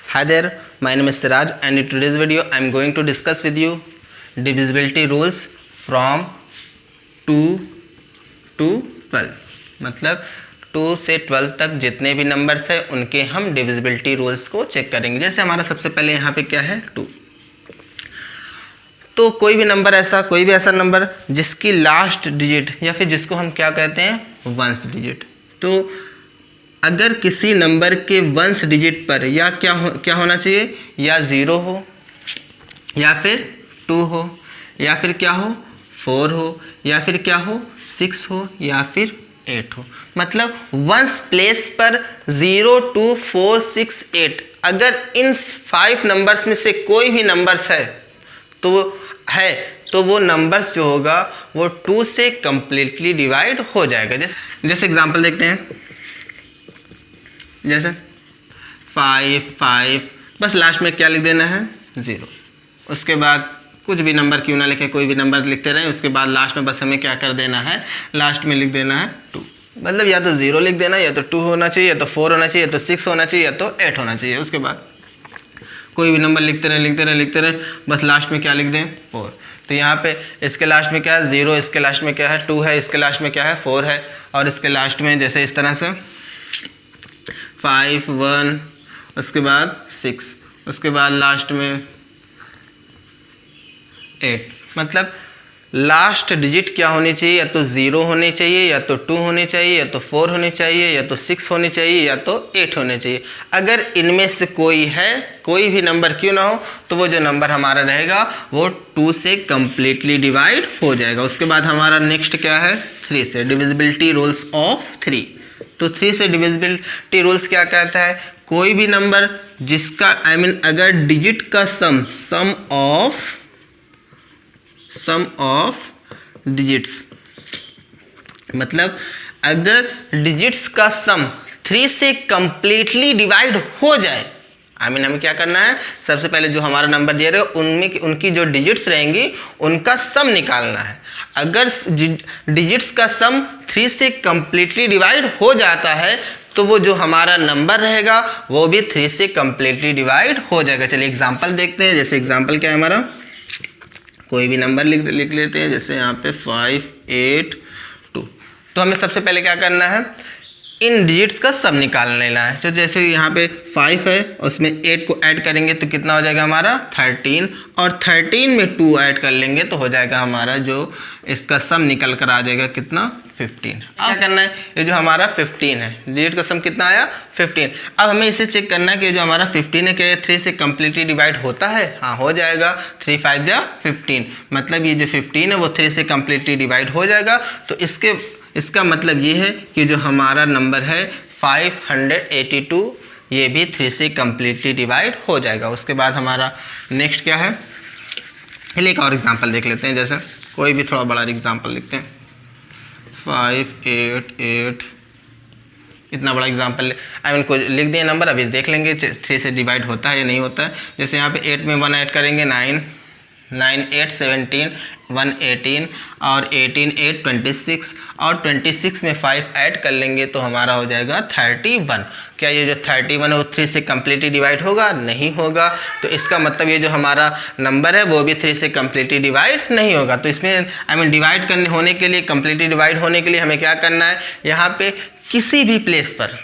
Hi there, my name is Siraj and in today's video I am going to discuss with you divisibility rules from 2 to 12। मतलब 2 से 12 तक जितने भी numbers हैं उनके हम डिविजिबिलिटी रूल्स को चेक करेंगे। जैसे हमारा सबसे पहले यहाँ पे क्या है 2, तो कोई भी ऐसा नंबर जिसकी लास्ट डिजिट या फिर जिसको हम क्या कहते हैं वंस डिजिट, तो अगर किसी नंबर के वंस डिजिट पर या क्या होना चाहिए, या 0 हो या फिर 2 हो या फिर क्या हो 4 हो या फिर क्या हो 6 हो या फिर 8 हो। मतलब वंस प्लेस पर 0, 2, 4, 6, 8 अगर इन 5 नंबर्स में से कोई भी नंबर्स है तो वो नंबर्स जो होगा वो 2 से कंप्लीटली डिवाइड हो जाएगा। जैसे एग्जांपल देखते हैं, जैसे 5, 5 बस लास्ट में क्या लिख देना है 0। उसके बाद कुछ भी नंबर क्यों ना लिखे, कोई भी नंबर लिखते रहें, उसके बाद लास्ट में बस हमें क्या कर देना है, लास्ट में लिख देना है 2। मतलब या तो 0 लिख देना, या तो 2 होना चाहिए, या तो 4 होना चाहिए, या तो 6 होना चाहिए, या तो 8 होना चाहिए। उसके बाद कोई भी नंबर लिखते रहें, बस लास्ट में क्या लिख दें 4। तो यहाँ पे इसके लास्ट में क्या है 0, इसके लास्ट में क्या है 2 है, इसके लास्ट में क्या है 4 है, और इसके लास्ट में जैसे इस तरह से 5, 1, उसके बाद 6, उसके बाद लास्ट में 8। मतलब लास्ट डिजिट क्या होनी चाहिए, या तो 0 होनी चाहिए, या तो 2 होनी चाहिए, या तो 4 होनी चाहिए, या तो 6 होनी चाहिए, या तो 8 होने चाहिए। अगर इनमें से कोई भी नंबर क्यों ना हो, तो वो जो नंबर हमारा रहेगा वो 2 से कंप्लीटली डिवाइड हो जाएगा। उसके बाद हमारा नेक्स्ट क्या है 3 से डिविजिबिलिटी रूल्स ऑफ 3। तो 3 से डिविजिबिलिटी रूल्स क्या कहता है, कोई भी नंबर जिसका अगर डिजिट का सम ऑफ डिजिट्स, मतलब अगर डिजिट्स का सम 3 से कंप्लीटली डिवाइड हो जाए, हमें क्या करना है, सबसे पहले जो हमारा नंबर दे रहे हो उनकी जो डिजिट्स रहेंगी उनका सम निकालना है। अगर डिजिट्स का सम 3 से कंप्लीटली डिवाइड हो जाता है तो वो जो हमारा नंबर रहेगा वो भी 3 से कंप्लीटली डिवाइड हो जाएगा। चलिए एग्जांपल देखते हैं। जैसे एग्जांपल क्या है हमारा, कोई भी नंबर लिख लेते हैं, जैसे यहाँ पे 5, 8, 2। तो हमें सबसे पहले क्या करना है, इन डिजिट्स का सब निकाल लेना है। तो जैसे यहाँ पे 5 है, उसमें 8 को ऐड करेंगे तो कितना हो जाएगा हमारा 13, और 13 में 2 ऐड कर लेंगे तो हो जाएगा हमारा जो इसका सम निकल कर आ जाएगा कितना 15। अब क्या करना है, ये जो हमारा 15 है, डिजिट का सम कितना आया 15। अब हमें इसे चेक करना है कि जो हमारा 15 है क्या ये 3 से कंप्लीटली डिवाइड होता है। हाँ हो जाएगा, 3 5 जा 15। मतलब ये जो 15 है वो 3 से कंप्लीटली डिवाइड हो जाएगा। तो इसका मतलब ये है कि जो हमारा नंबर है 582 ये भी 3 से कंप्लीटली डिवाइड हो जाएगा। उसके बाद हमारा नेक्स्ट क्या है, चलिए एक और एग्जांपल देख लेते हैं। जैसे कोई भी थोड़ा बड़ा एग्जांपल लिखते हैं, 5, 8, 8। इतना बड़ा एग्जांपल को लिख दिए नंबर। अभी देख लेंगे 3 से डिवाइड होता है या नहीं होता है। जैसे यहाँ पे 8 में 1 ऐड करेंगे 9, 9 8 17, 1 18, और 18 8 26, और 26 में 5 ऐड कर लेंगे तो हमारा हो जाएगा 31। क्या ये जो 31 है वो 3 से कंप्लीटली डिवाइड होगा? नहीं होगा। तो इसका मतलब ये जो हमारा नंबर है वो भी 3 से कंप्लीटली डिवाइड नहीं होगा। तो इसमें डिवाइड होने के लिए, कंप्लीटली डिवाइड होने के लिए हमें क्या करना है, यहाँ पे किसी भी प्लेस पर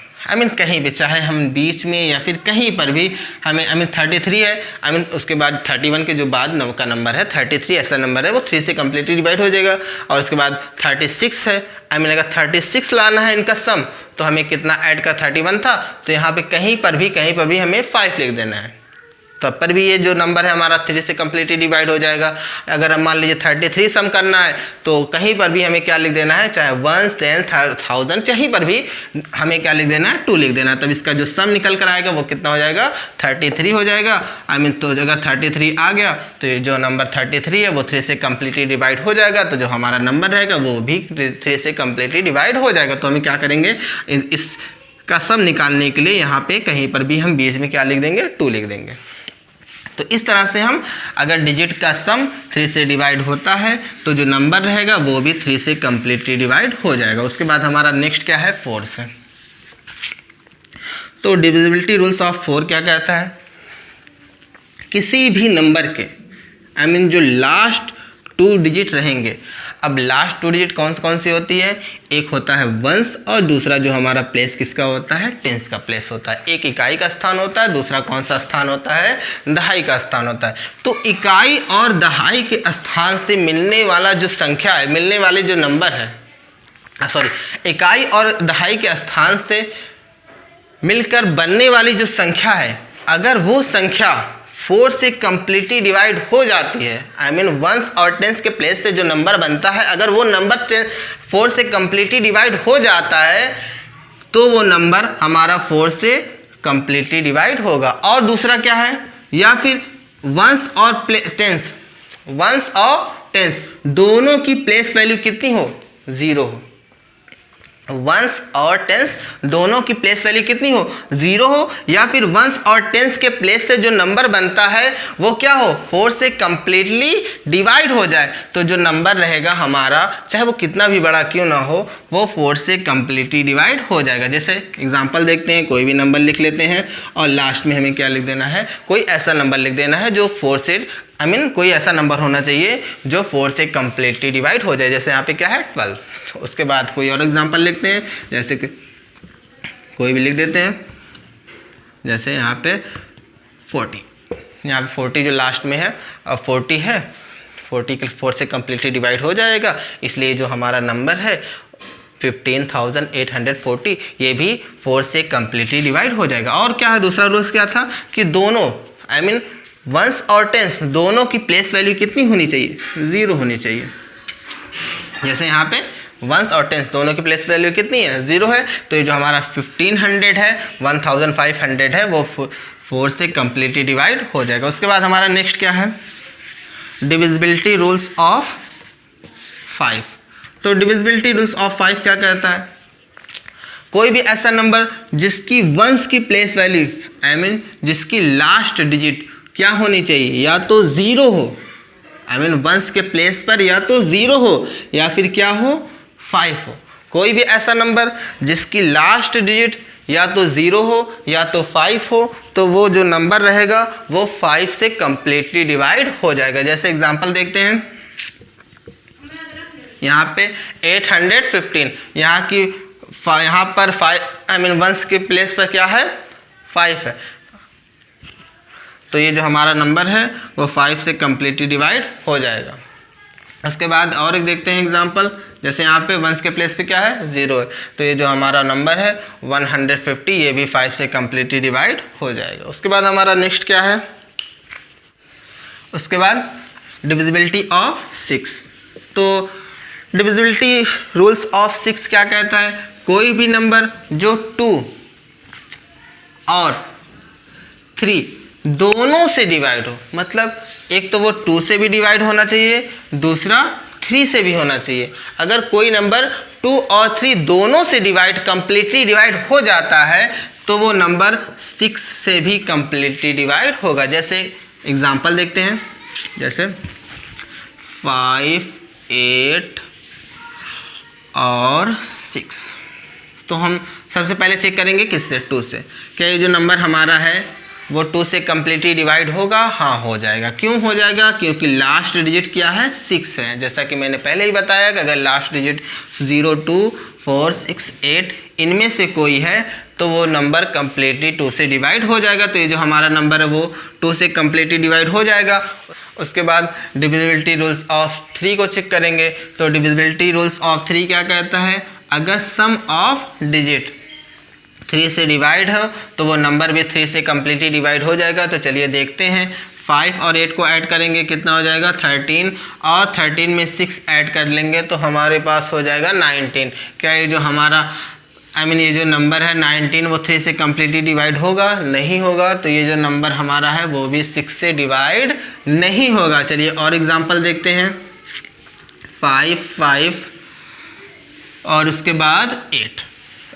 कहीं भी, चाहे हम बीच में या फिर कहीं पर भी हमें 33 है, उसके बाद 31 के जो बाद का नंबर है 33 ऐसा नंबर है वो 3 से कंप्लीटली डिवाइड हो जाएगा। और उसके बाद 36 है, अगर 36 लाना है इनका सम, तो हमें कितना ऐड का 31 था, तो यहाँ पे कहीं पर भी हमें 5 लिख देना है, तब पर भी ये जो नंबर है हमारा 3 से कंप्लीटली डिवाइड हो जाएगा। अगर हम मान लीजिए 33 सम करना है तो कहीं पर भी हमें क्या लिख देना है, चाहे 1, 10, 1000 कहीं पर भी हमें क्या लिख देना है 2 लिख देना है। तब इसका जो सम निकल कर आएगा वो कितना हो जाएगा 33 हो जाएगा। तो अगर 33 आ गया तो ये जो नंबर 33 है वो 3 से कंप्लीटली डिवाइड हो जाएगा। तो जो हमारा नंबर रहेगा वो भी 3 से कंप्लीटली डिवाइड हो जाएगा। तो हमें क्या करेंगे, इस का सम निकालने के लिए यहाँ पे कहीं पर भी हम बीच में क्या लिख देंगे 2 लिख देंगे। तो इस तरह से हम अगर डिजिट का सम 3 से डिवाइड होता है तो जो नंबर रहेगा वो भी 3 से कंप्लीटली डिवाइड हो जाएगा। उसके बाद हमारा नेक्स्ट क्या है 4 से। तो डिविजिबिलिटी रूल्स ऑफ 4 क्या कहता है, किसी भी नंबर के जो लास्ट 2 डिजिट रहेंगे। अब लास्ट 2 डिजिट कौन सी होती है? एक होता है वंस और दूसरा जो हमारा प्लेस किसका होता है? टेंस का प्लेस होता है। एक इकाई का स्थान होता है, दूसरा कौन सा स्थान होता है? दहाई का स्थान होता है। तो इकाई और दहाई के स्थान से मिलने वाला जो संख्या है, मिलने वाले जो नंबर है, इकाई और दहाई के स्थान से मिलकर बनने वाली जो संख्या है, अगर वो संख्या 4 से कंप्लीटली डिवाइड हो जाती है, वंस और टेंस के प्लेस से जो नंबर बनता है, अगर वो नंबर 4 से कंप्लीटली डिवाइड हो जाता है तो वो नंबर हमारा 4 से कंप्लीटली डिवाइड होगा। और दूसरा क्या है? या फिर वंस और टेंस दोनों की प्लेस वैल्यू कितनी हो? 0 हो। वंस और टेंस दोनों की प्लेस वैल्यू कितनी हो? 0 हो। या फिर वंस और टेंस के प्लेस से जो नंबर बनता है वो क्या हो? 4 से कंप्लीटली डिवाइड हो जाए, तो जो नंबर रहेगा हमारा, चाहे वो कितना भी बड़ा क्यों ना हो, वो 4 से कंप्लीटली डिवाइड हो जाएगा। जैसे एग्जांपल देखते हैं, कोई भी नंबर लिख लेते हैं और लास्ट में हमें क्या लिख देना है? कोई ऐसा नंबर लिख देना है जो 4 से कोई ऐसा नंबर होना चाहिए जो 4 से कंप्लीटली डिवाइड हो जाए। जैसे यहाँ पे क्या है? 12। उसके बाद कोई और एग्जांपल लिखते हैं, जैसे कि कोई भी लिख देते हैं, जैसे यहाँ पे 40। यहाँ पे 40 जो लास्ट में है, अब 40 है, 40 के 4 से कंप्लीटली डिवाइड हो जाएगा, इसलिए जो हमारा नंबर है 15,840 ये भी 4 से कंप्लीटली डिवाइड हो जाएगा। और क्या है? दूसरा रूल्स क्या था कि दोनों वंस और टेंस दोनों की प्लेस वैल्यू कितनी होनी चाहिए? 0 होनी चाहिए। जैसे यहाँ पे वंस और टेंस दोनों की प्लेस वैल्यू कितनी है? 0 है, तो ये जो हमारा 1500 है, 1500 है, वो 4 से कंप्लीटली डिवाइड हो जाएगा। उसके बाद हमारा नेक्स्ट क्या है? Divisibility rules of 5। तो डिविजिबिलिटी रूल्स ऑफ 5 क्या कहता है? कोई भी ऐसा नंबर जिसकी वंस की प्लेस वैल्यू जिसकी लास्ट डिजिट क्या होनी चाहिए? या तो 0 हो, वंस के प्लेस पर या तो 0 हो या फिर क्या हो? 5 हो। कोई भी ऐसा नंबर जिसकी लास्ट डिजिट या तो 0 हो या तो 5 हो, तो वो जो नंबर रहेगा वो 5 से कंप्लीटली डिवाइड हो जाएगा। जैसे एग्जांपल देखते हैं, यहाँ पे 815, यहाँ पर 5 वंस के प्लेस पर क्या है? 5 है, तो ये जो हमारा नंबर है वो 5 से कंप्लीटली डिवाइड हो जाएगा। उसके बाद और एक देखते हैं एग्जांपल, जैसे यहाँ पे वंस के प्लेस पे क्या है? 0 है, तो ये जो हमारा नंबर है 150 ये भी 5 से कंप्लीटली डिवाइड हो जाएगा। उसके बाद हमारा नेक्स्ट क्या है? उसके बाद डिविजिबिलिटी ऑफ 6। तो डिविजिबिलिटी रूल्स ऑफ 6 क्या कहता है? कोई भी नंबर जो 2 और 3 दोनों से डिवाइड हो, मतलब एक तो वो 2 से भी डिवाइड होना चाहिए, दूसरा 3 से भी होना चाहिए। अगर कोई नंबर 2 और 3 दोनों से कंप्लीटली डिवाइड हो जाता है तो वो नंबर 6 से भी कंप्लीटली डिवाइड होगा। जैसे एग्जांपल देखते हैं, जैसे 5, 8 और 6। तो हम सबसे पहले चेक करेंगे किससे? 2 से। क्या ये जो नंबर हमारा है वो 2 से कंप्लीटली डिवाइड होगा? हाँ, हो जाएगा। क्यों हो जाएगा? क्योंकि लास्ट डिजिट क्या है? 6 है। जैसा कि मैंने पहले ही बताया कि अगर लास्ट डिजिट 0, 2, 4, 6, 8 इनमें से कोई है तो वो नंबर कंप्लीटली 2 से डिवाइड हो जाएगा। तो ये जो हमारा नंबर है वो 2 से कंप्लीटली डिवाइड हो जाएगा। उसके बाद डिविजिबिलिटी रूल्स ऑफ 3 को चेक करेंगे। तो डिविजिबिलिटी रूल्स ऑफ 3 क्या कहता है? अगर सम ऑफ डिजिट 3 से डिवाइड हो तो वो नंबर भी 3 से कंप्लीटली डिवाइड हो जाएगा। तो चलिए देखते हैं, 5 और 8 को ऐड करेंगे, कितना हो जाएगा? 13, और 13 में 6 ऐड कर लेंगे तो हमारे पास हो जाएगा 19। क्या ये जो हमारा ये जो नंबर है 19 वो 3 से कंप्लीटली डिवाइड होगा? नहीं होगा। तो ये जो नंबर हमारा है वो भी 6 से डिवाइड नहीं होगा। चलिए और एग्जांपल देखते हैं, 5, 5 और उसके बाद 8।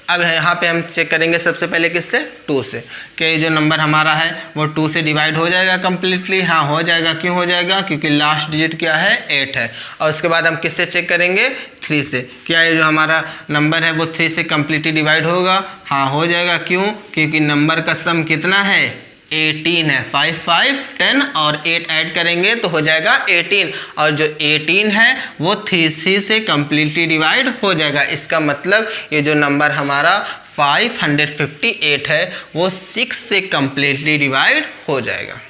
अब यहाँ पे हम चेक करेंगे सबसे पहले किससे? 2 से। कि ये जो नंबर हमारा है वो 2 से डिवाइड हो जाएगा कंप्लीटली? हाँ, हो जाएगा। क्यों हो जाएगा? क्योंकि लास्ट डिजिट क्या है? 8 है। और उसके बाद हम किससे चेक करेंगे? 3 से। क्या ये जो हमारा नंबर है वो 3 से कंप्लीटली डिवाइड होगा? हाँ, हो जाएगा। क्यों? क्योंकि नंबर का सम कितना है? 18 है, 5 5 10 और 8 ऐड करेंगे तो हो जाएगा 18, और जो 18 है वो 3 से कम्प्लीटली डिवाइड हो जाएगा। इसका मतलब ये जो नंबर हमारा 558 है वो 6 से कम्प्लीटली डिवाइड हो जाएगा।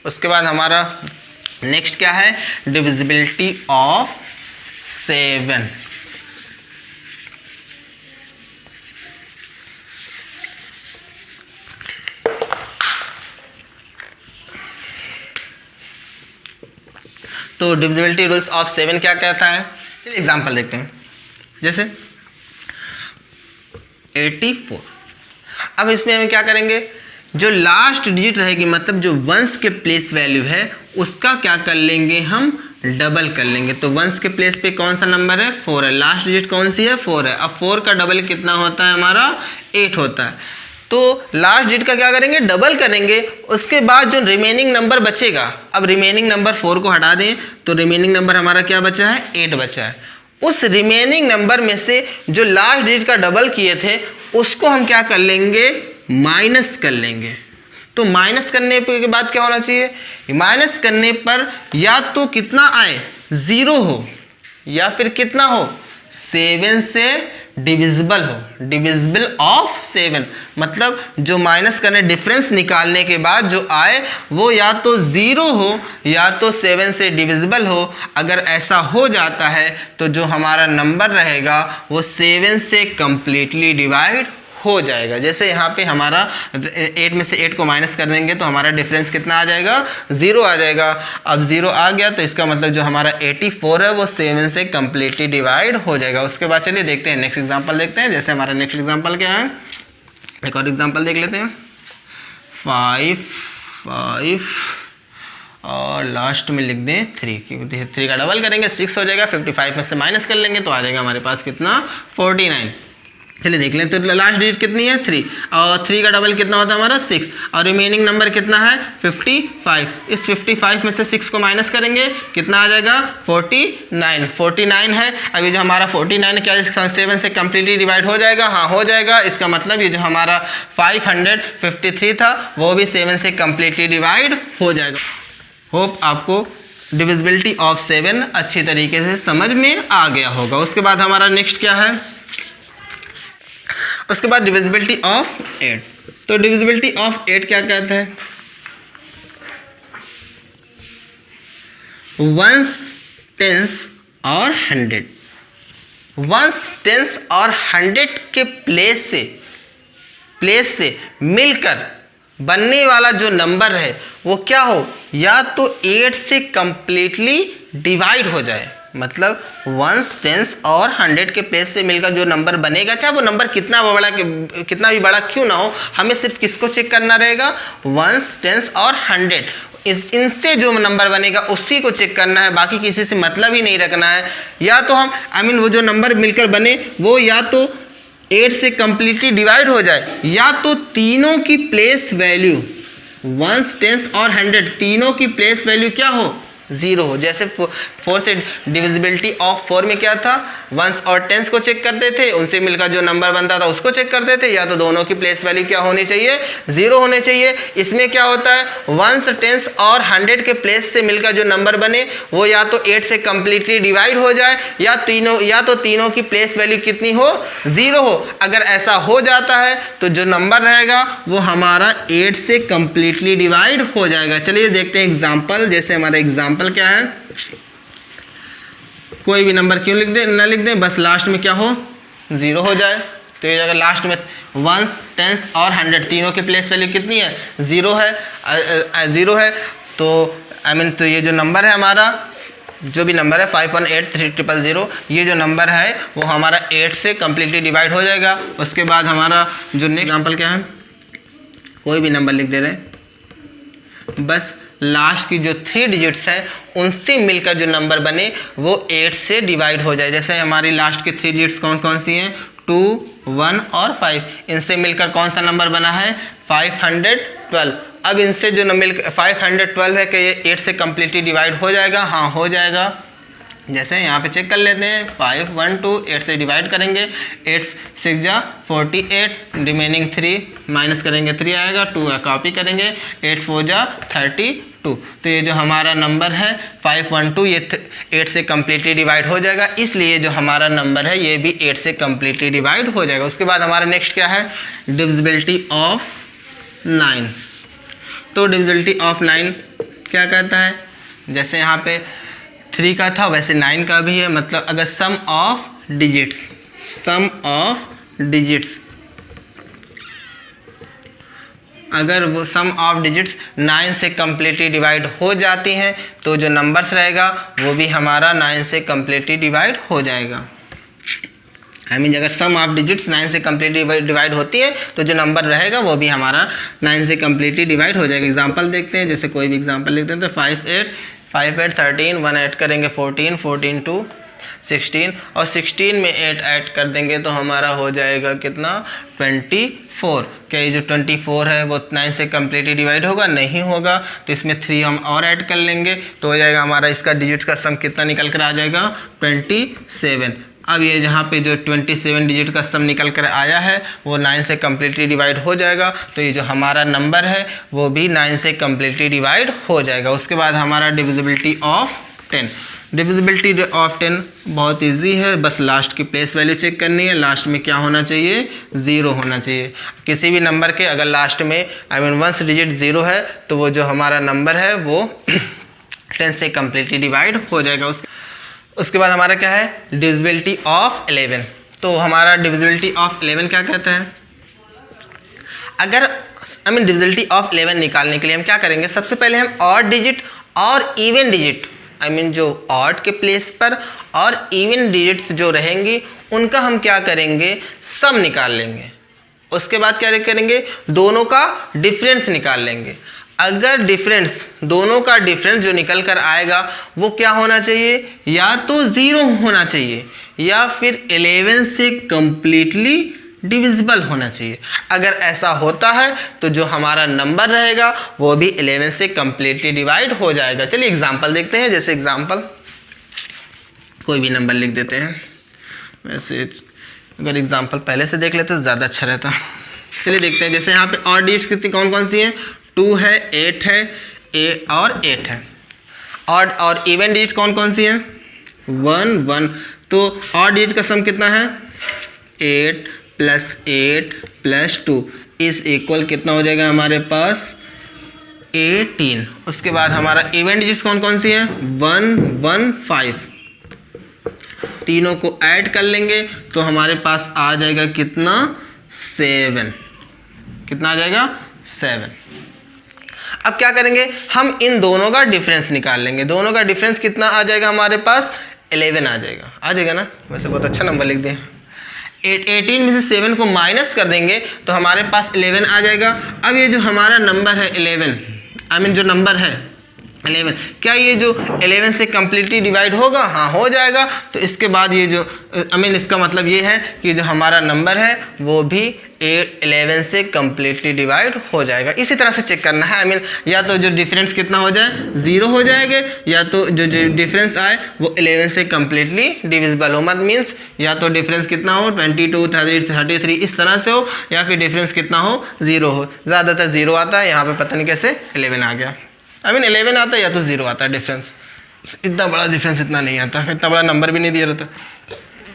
उसके बाद हमारा नेक्स्ट क्या है, डिविजिबिलिटी ऑफ 7। तो डिविजिबिलिटी रूल्स ऑफ 7 क्या कहता है, चलिए एग्जांपल देखते हैं। जैसे 84, अब इसमें हम क्या करेंगे, जो लास्ट डिजिट रहेगी मतलब जो वंस के प्लेस वैल्यू है उसका क्या कर लेंगे, हम डबल कर लेंगे। तो वंस के प्लेस पे कौन सा नंबर है, 4 है, लास्ट डिजिट कौन सी है, 4 है। अब 4 का डबल कितना होता है हमारा, 8 होता है। तो लास्ट डिजिट का क्या करेंगे, डबल करेंगे। उसके बाद जो रिमेनिंग नंबर बचेगा, अब रिमेनिंग नंबर 4 को हटा दें तो रिमेनिंग नंबर हमारा क्या बचा है, 8 बचा है। उस रिमेनिंग नंबर में से जो लास्ट डिजिट का डबल किए थे उसको हम क्या कर लेंगे, माइनस कर लेंगे। तो माइनस करने के बाद क्या होना चाहिए, माइनस करने पर या तो कितना आए, 0 हो, या फिर कितना हो, 7 से डिविजिबल हो, डिविजिबल ऑफ 7। मतलब जो माइनस करने, डिफरेंस निकालने के बाद जो आए वो या तो 0 हो या तो 7 से डिविजिबल हो। अगर ऐसा हो जाता है तो जो हमारा नंबर रहेगा वो 7 से कंप्लीटली डिवाइड हो जाएगा। जैसे यहाँ पे हमारा 8 में से 8 को माइनस कर देंगे तो हमारा डिफरेंस कितना आ जाएगा, 0 आ जाएगा। अब 0 आ गया तो इसका मतलब जो हमारा 84 है वो 7 से कम्प्लीटली डिवाइड हो जाएगा। उसके बाद चलिए देखते हैं नेक्स्ट एग्जांपल देखते हैं। जैसे हमारा नेक्स्ट एग्जांपल क्या है, एक और एग्जांपल देख लेते हैं। 5 5 और लास्ट में लिख दें 3, क्योंकि 3 का डबल करेंगे 6 हो जाएगा, 55 में से माइनस कर लेंगे तो आ जाएगा हमारे पास कितना, 49। चलिए देख लें, तो लास्ट डिजिट कितनी है, 3, और 3 का डबल कितना होता है हमारा, 6, और रिमेनिंग नंबर कितना है, 55। इस 55 में से 6 को माइनस करेंगे, कितना आ जाएगा, 49। 49 है। अभी जो हमारा 49 क्या 7 से कम्प्लीटली डिवाइड हो जाएगा, हाँ हो जाएगा। इसका मतलब ये जो हमारा 553 था वो भी 7 से कम्प्लीटली डिवाइड हो जाएगा। होप आपको डिविजिबिलिटी ऑफ 7 अच्छी तरीके से समझ में आ गया होगा। उसके बाद हमारा नेक्स्ट क्या है, उसके बाद डिविजिबिलिटी ऑफ 8। तो डिविजिबिलिटी ऑफ 8 क्या कहता है, 1s 10s और 100, 1s 10s और 100 के प्लेस से मिलकर बनने वाला जो नंबर है वो क्या हो, या तो 8 से कंप्लीटली डिवाइड हो जाए। मतलब 1s 10s और 100 के प्लेस से मिलकर जो नंबर बनेगा, चाहे वो नंबर कितना भी बड़ा क्यों ना हो, हमें सिर्फ किसको चेक करना रहेगा, 1s 10s और 100। इनसे जो नंबर बनेगा उसी को चेक करना है, बाकी किसी से मतलब ही नहीं रखना है। या तो हम वो जो नंबर मिलकर बने वो या तो 8 से कंप्लीटली डिवाइड हो जाए, या तो तीनों की प्लेस वैल्यू 1s 10s और 100 तीनों की प्लेस वैल्यू क्या हो, 0 हो। जैसे 4 से डिविजिबिलिटी ऑफ 4 में क्या था, 1s और 10s को चेक करते थे, उनसे मिलकर जो नंबर बनता था उसको चेक करते थे, या तो दोनों की प्लेस वैल्यू क्या होनी चाहिए, 0 होने चाहिए। इसमें क्या होता है, 1s 10s और 100 के प्लेस से मिलकर जो नंबर बने वो या तो 8 से कंप्लीटली डिवाइड हो जाए, या तो तीनों की प्लेस वैल्यू कितनी हो, 0 हो। अगर ऐसा हो जाता है तो जो नंबर रहेगा वो हमारा 8 से कंप्लीटली डिवाइड हो जाएगा। चलिए देखते हैं एग्जाम्पल। जैसे हमारा एग्जाम्पल क्या है, कोई भी नंबर क्यों लिख दें, ना लिख दें, बस लास्ट में क्या हो, 0 हो जाए। तो ये अगर लास्ट में 1s 10s और 100 तीनों की प्लेस वैल्यू कितनी है, 0 है, 0 है। तो तो ये जो नंबर है हमारा, जो भी नंबर है 5183000, ये जो नंबर है वो हमारा 8 से कम्प्लीटली डिवाइड हो जाएगा। उसके बाद हमारा जो नेक्स्ट एग्जाम्पल क्या है, कोई भी नंबर लिख दे रहे हैं, बस लास्ट की जो 3 डिजिट्स हैं उनसे मिलकर जो नंबर बने वो 8 से डिवाइड हो जाए। जैसे हमारी लास्ट की 3 डिजिट्स कौन कौन सी हैं, 2 1 और 5, इनसे मिलकर कौन सा नंबर बना है, 512। अब इनसे जो नंबर 512 है कि ये 8 से कम्प्लीटली डिवाइड हो जाएगा, हाँ हो जाएगा। जैसे यहाँ पे चेक कर लेते हैं, 512 8 से डिवाइड करेंगे, 8 6 जा 48, रिमेनिंग 3 माइनस करेंगे 3 आएगा, 2 कॉपी करेंगे, 8 4 जा 32। तो ये जो हमारा नंबर है 512 ये 8 से कम्प्लीटली डिवाइड हो जाएगा, इसलिए जो हमारा नंबर है ये भी 8 से कम्प्लीटली डिवाइड हो जाएगा। उसके बाद हमारा नेक्स्ट क्या है, डिविजिबिलिटी ऑफ 9। तो डिविजिबिलिटी ऑफ 9 क्या कहता है, जैसे यहाँ पे 3 का था वैसे 9 का भी है। मतलब अगर सम ऑफ डिजिट्स अगर वो सम ऑफ डिजिट्स 9 से कम्प्लीटली डिवाइड हो जाती हैं तो जो नंबर्स रहेगा वो भी हमारा 9 से कम्प्लीटली डिवाइड हो जाएगा। अगर सम ऑफ डिजिट्स 9 से कम्प्लीटली डिवाइड होती है तो जो नंबर रहेगा वो भी हमारा 9 से कम्प्लीटली डिवाइड हो जाएगा। एग्जांपल देखते हैं, जैसे कोई भी एग्जांपल लिखते हैं तो 5 8 13, 1 ऐड करेंगे 14, 14 2 16 और 16 में 8 ऐड कर देंगे तो हमारा हो जाएगा कितना, 24। क्या ये जो 24 है वो 9 से कम्प्लीटली डिवाइड होगा, नहीं होगा। तो इसमें 3 हम और ऐड कर लेंगे तो हो जाएगा हमारा इसका डिजिट्स का सम कितना निकल कर आ जाएगा, 27। अब ये जहाँ पे जो 27 डिजिट का सम निकल कर आया है वो 9 से कम्प्लीटली डिवाइड हो जाएगा। तो ये जो हमारा नंबर है वो भी 9 से कम्प्लीटली डिवाइड हो जाएगा। उसके बाद हमारा डिविजिबिलिटी ऑफ 10। डिविजिबिलिटी ऑफ 10 बहुत इजी है, बस लास्ट की प्लेस वैल्यू चेक करनी है। लास्ट में क्या होना चाहिए, 0 होना चाहिए। किसी भी नंबर के अगर लास्ट में वंस डिजिट 0 है तो वो जो हमारा नंबर है वो 10 से कम्प्लीटली डिवाइड हो जाएगा। उसके बाद हमारा क्या है, डिविजिबिलिटी ऑफ 11। तो हमारा डिविजिबिलिटी ऑफ 11 क्या कहता है, अगर डिविजिबिलिटी ऑफ 11 निकालने के लिए हम क्या करेंगे, सबसे पहले हम ऑड डिजिट और इवन डिजिट जो ऑड के प्लेस पर और इवन डिजिट्स जो रहेंगी उनका हम क्या करेंगे, सम निकाल लेंगे। उसके बाद क्या करेंगे, दोनों का डिफरेंस निकाल लेंगे। अगर डिफरेंस, दोनों का डिफरेंस जो निकल कर आएगा वो क्या होना चाहिए, या तो 0 होना चाहिए या फिर 11 से कंप्लीटली डिविजिबल होना चाहिए। अगर ऐसा होता है तो जो हमारा नंबर रहेगा वो भी 11 से कंप्लीटली डिवाइड हो जाएगा। चलिए एग्जांपल देखते हैं। जैसे एग्जांपल कोई भी नंबर लिख देते हैं, वैसे अगर एग्जांपल पहले से देख लेते तो ज़्यादा अच्छा रहता। चलिए देखते हैं। जैसे यहाँ पे और डिजिट्स कितनी कौन कौन सी हैं, 2 है, 8 है और 8 है। और इवन डिजिट कौन कौन सी हैं, 1 1। तो और डिजिट का सम कितना है, 8 + 2 इज इक्वल कितना हो जाएगा हमारे पास, 18। उसके बाद हमारा इवन डिजिट्स कौन कौन सी हैं, 1 1 5। तीनों को ऐड कर लेंगे तो हमारे पास आ जाएगा कितना, 7। कितना आ जाएगा, 7। अब क्या करेंगे, हम इन दोनों का डिफरेंस निकाल लेंगे। दोनों का डिफरेंस कितना आ जाएगा हमारे पास, 11 आ जाएगा ना। वैसे बहुत अच्छा नंबर लिख दिए। 18 में से 7 को माइनस कर देंगे तो हमारे पास 11 आ जाएगा। अब ये जो हमारा नंबर है 11, जो नंबर है 11, क्या ये जो 11 से कम्प्लीटली डिवाइड होगा, हाँ हो जाएगा। तो इसके बाद ये जो इसका मतलब ये है कि जो हमारा नंबर है वो भी 11 से कम्प्लीटली डिवाइड हो जाएगा। इसी तरह से चेक करना है। या तो जो डिफरेंस कितना हो जाए, 0 हो जाएगा, या तो जो डिफरेंस आए वो 11 से कम्प्लीटली डिविजिबल हो। मीन्स या तो डिफरेंस कितना हो, 22 33 इस तरह से हो, या फिर डिफरेंस कितना हो, 0 हो। ज़्यादातर 0 आता है, यहाँ पे पता नहीं कैसे 11 आ गया। 11 आता है या तो 0 आता है डिफरेंस। इतना बड़ा डिफरेंस इतना नहीं आता, इतना बड़ा नंबर भी नहीं दिया रहता।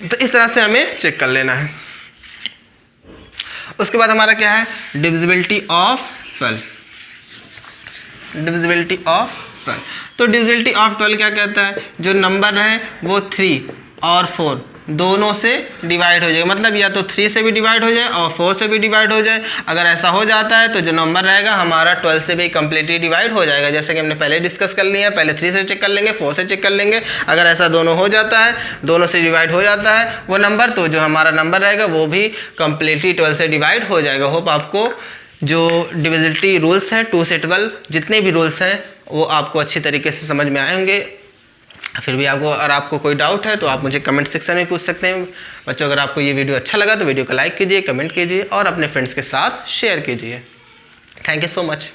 तो इस तरह से हमें चेक कर लेना है। उसके बाद हमारा क्या है, डिविजिबिलिटी ऑफ 12। Divisibility of 12। तो डिविजिबिलिटी ऑफ 12 क्या कहता है, जो नंबर है वो 3 और 4 दोनों से डिवाइड हो जाएगा। मतलब या तो 3 से भी डिवाइड हो जाए और 4 से भी डिवाइड हो जाए। अगर ऐसा हो जाता है तो जो नंबर रहेगा हमारा 12 से भी कम्प्लीटली डिवाइड हो जाएगा। जैसे कि हमने पहले डिस्कस कर लिया है, पहले 3 से चेक कर लेंगे, 4 से चेक कर लेंगे। अगर ऐसा दोनों हो जाता है, दोनों से डिवाइड हो जाता है वो नंबर, तो जो हमारा नंबर रहेगा वो भी कम्प्लीटली 12 से डिवाइड हो जाएगा। होप आपको जो डिविजिबिलिटी रूल्स हैं 2 से 12 जितने भी रूल्स हैं वो आपको अच्छी तरीके से समझ में आए होंगे। फिर भी आपको कोई डाउट है तो आप मुझे कमेंट सेक्शन में पूछ सकते हैं। बच्चों, अगर आपको ये वीडियो अच्छा लगा तो वीडियो को लाइक कीजिए, कमेंट कीजिए और अपने फ्रेंड्स के साथ शेयर कीजिए। Thank you so much.